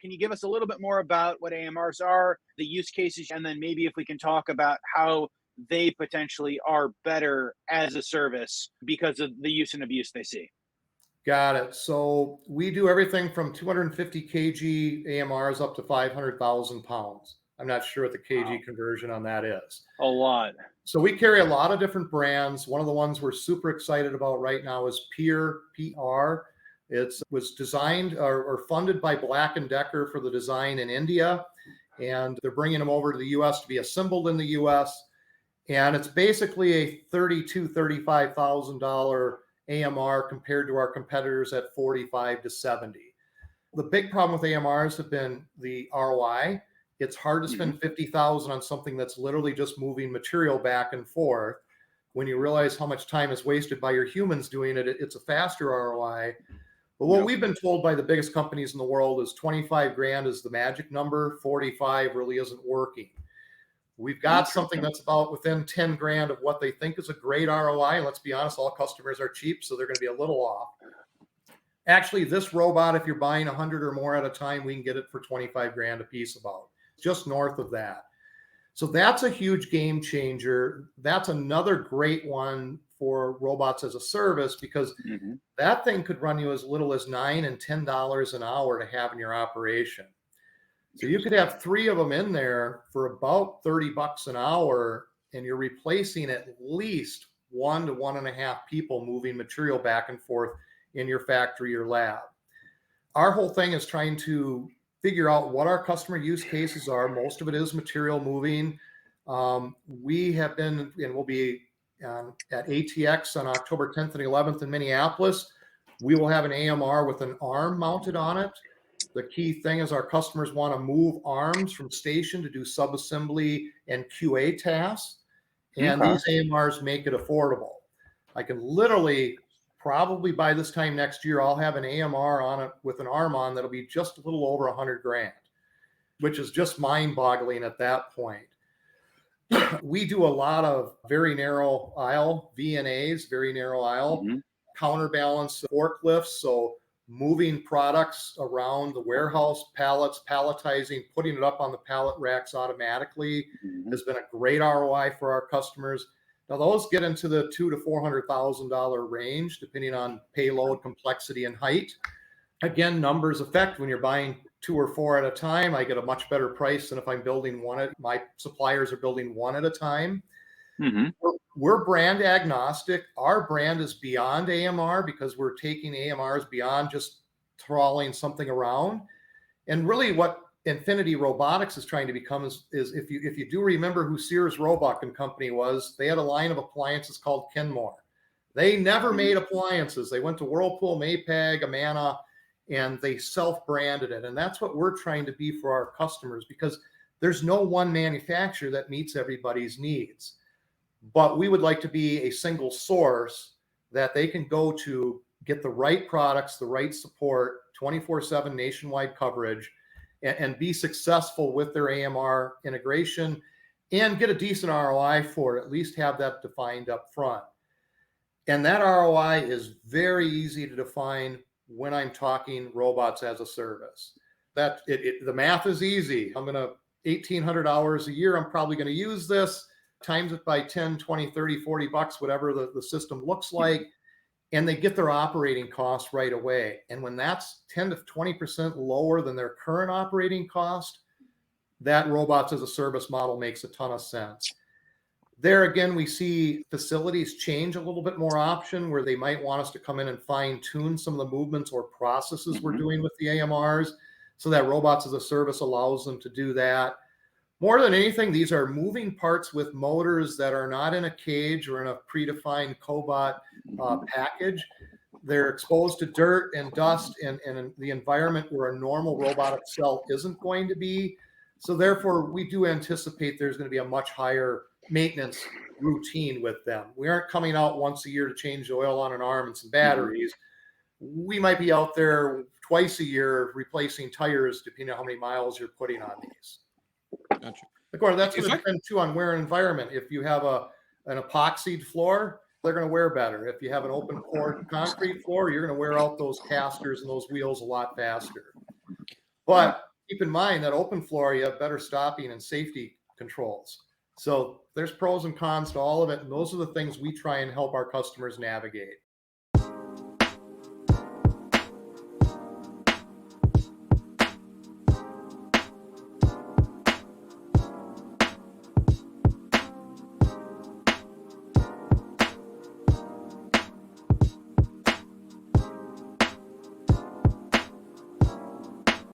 Can you give us a little bit more about what AMRs are, the use cases, and then maybe if we can talk about how they potentially are better as a service because of the use and abuse they see? Got it. So we do everything from 250 kg AMRs up to 500,000 pounds. I'm not sure what the Wow, kg conversion on that is. a lot. So we carry a lot of different brands. One of the ones we're super excited about right now is Peer, PR. It was designed or funded by Black & Decker for the design in India, and they're bringing them over to the US to be assembled in the US. And it's basically a $32,000, $35,000 AMR compared to our competitors at 45 to 70. The big problem with AMRs have been the ROI. It's hard to Hmm. spend 50,000 on something that's literally just moving material back and forth. When you realize how much time is wasted by your humans doing it, it's a faster ROI. But what Yep. we've been told by the biggest companies in the world is 25 grand is the magic number. 45 really isn't working. We've got something Interesting. that's about within 10 grand of what they think is a great ROI. And let's be honest, all customers are cheap, so they're going to be a little off. Actually, this robot, if you're buying 100 or more at a time, we can get it for 25 grand a piece, about just north of that. So that's a huge game changer. That's another great one for robots as a service, because Hmm. that thing could run you as little as $9 and $10 an hour to have in your operation. So you could Interesting. have three of them in there for about 30 bucks an hour, and you're replacing at least 1 to 1.5 people moving material back and forth in your factory or lab. Our whole thing is trying to figure out what our customer use cases are. Most of it is material moving. We have been and will be at ATX on October 10th and 11th in Minneapolis. We will have an AMR with an arm mounted on it. The key thing is our customers want to move arms from station to do subassembly and QA tasks. And Okay. these AMRs make it affordable. I can literally, probably by this time next year, I'll have an AMR on it with an arm on that'll be just a little over 100 grand, which is just mind boggling at that point. We do a lot of very narrow aisle VNAs, very narrow aisle, Hmm. counterbalance forklifts. So moving products around the warehouse, pallets, palletizing, putting it up on the pallet racks automatically Hmm. has been a great ROI for our customers. Now those get into the $200,000 to $400,000 range, depending on payload, complexity, and height. Again, numbers affect. When you're buying 2 or 4 at a time, I get a much better price than if I'm building one. My suppliers are building one at a time. Hmm. We're brand agnostic. Our brand is beyond AMR because we're taking AMRs beyond just trawling something around. And really what Infinity Robotics is trying to become is if you do remember who Sears Roebuck and Company was, they had a line of appliances called Kenmore. They never made appliances. They went to Whirlpool, Maypag, Amana, and they self-branded it. And that's what we're trying to be for our customers, because there's no one manufacturer that meets everybody's needs. But we would like to be a single source that they can go to, get the right products, the right support, 24/7 nationwide coverage, and be successful with their AMR integration and get a decent ROI for it, at least have that defined up front. And that ROI is very easy to define when I'm talking robots as a service. The math is easy. I'm going to 1,800 hours a year. I'm probably going to use this, times it by 10, 20, 30, 40 bucks, whatever the system looks like. And they get their operating costs right away. And when that's 10 to 20% lower than their current operating cost, that robots as a service model makes a ton of sense. There again, we see facilities change a little bit more option where they might want us to come in and fine tune some of the movements or processes we're Hmm. doing with the AMRs, so that robots as a service allows them to do that. More than anything, these are moving parts with motors that are not in a cage or in a predefined cobot package. They're exposed to dirt and dust and the environment where a normal robotic cell isn't going to be. So therefore, we do anticipate there's going to be a much higher maintenance routine with them. We aren't coming out once a year to change the oil on an arm and some Hmm. batteries. We might be out there twice a year replacing tires, depending on how many miles you're putting on these. Gotcha. Of course, that's If going to I depend too on wear and environment. If you have an epoxied floor, they're going to wear better. If you have an open core concrete floor, you're going to wear out those casters and those wheels a lot faster. Yeah. But keep in mind that open floor, you have better stopping and safety controls. So there's pros and cons to all of it. And those are the things we try and help our customers navigate.